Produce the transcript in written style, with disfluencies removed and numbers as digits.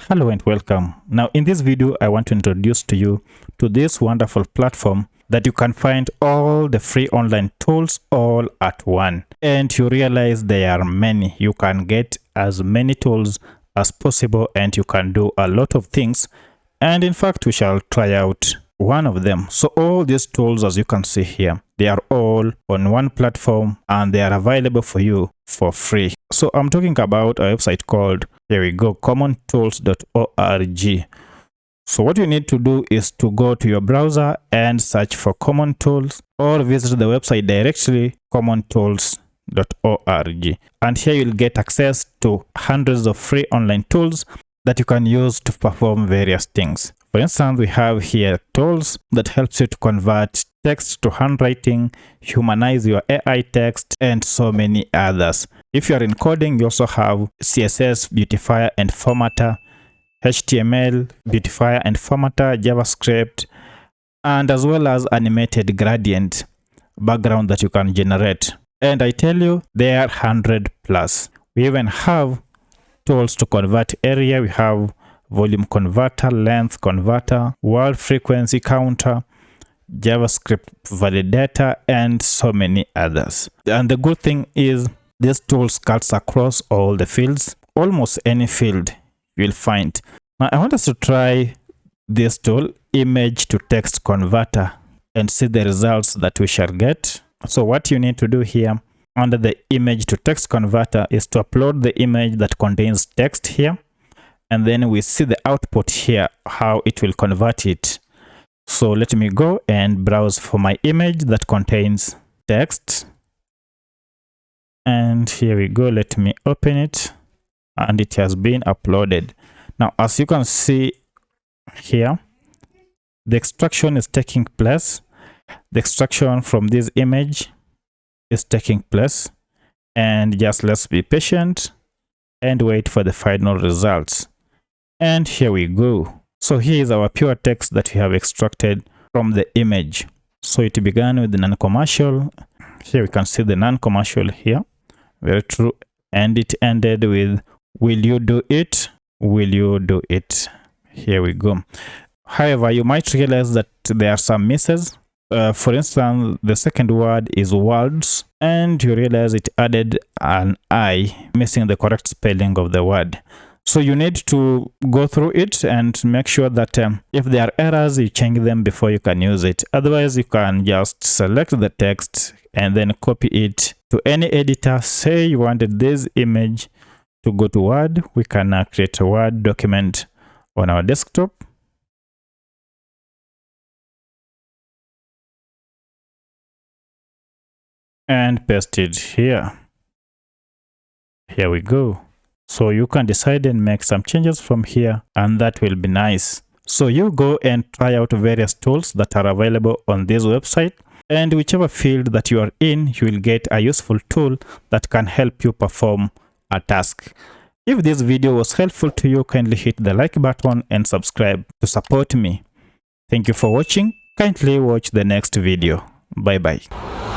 Hello and welcome. Now in this video, I want to introduce to you to this wonderful platform that you can find all the free online tools all at one. And you realize there are many. You can get as many tools as possible and you can do a lot of things. And in fact, we shall try out one of them. So all these tools, as you can see here, they are all on one platform and they are available for you for free. So I'm talking about a website called, here we go, commontools.org. So what you need to do is to go to your browser and search for Common Tools, or visit the website directly, commontools.org. And here you'll get access to hundreds of free online tools that you can use to perform various things. For instance, we have here tools that helps you to convert text to handwriting, humanize your AI text, and so many others. If you are in coding, you also have CSS beautifier and formatter, HTML beautifier and formatter, JavaScript, and as well as animated gradient background that you can generate. And I tell you, there are 100 plus. We even have tools to convert area. We have volume converter, length converter, word frequency counter, JavaScript validator, and so many others. And the good thing is this tool cuts across all the fields, almost any field you'll find. Now I want us to try this tool, image to text converter, and see the results that we shall get. So what you need to do here under the image to text converter is to upload the image that contains text here. And then we see the output here, how it will convert it. So let me go and browse for my image that contains text. And here we go. Let me open it. And it has been uploaded. Now, as you can see here, the extraction is taking place. The extraction from this image is taking place. And just let's be patient and wait for the final results. And here we go. So here is our pure text that we have extracted from the image. So it began with the non-commercial. Here we can see the non-commercial here. Very true. And it ended with, will you do it? Will you do it? Here we go. However, you might realize that there are some misses. For instance, the second word is words, and you realize it added an I, missing the correct spelling of the word. So you need to go through it and make sure that if there are errors, you change them before you can use it. Otherwise, you can just select the text and then copy it to any editor. Say you wanted this image to go to Word. We can create a Word document on our desktop. And paste it here. Here we go. So you can decide and make some changes from here, and that will be nice. So you go and try out various tools that are available on this website, and whichever field that you are in, you will get a useful tool that can help you perform a task. If this video was helpful to you, kindly hit the like button and subscribe to support me. Thank you for watching. Kindly watch the next video. Bye bye.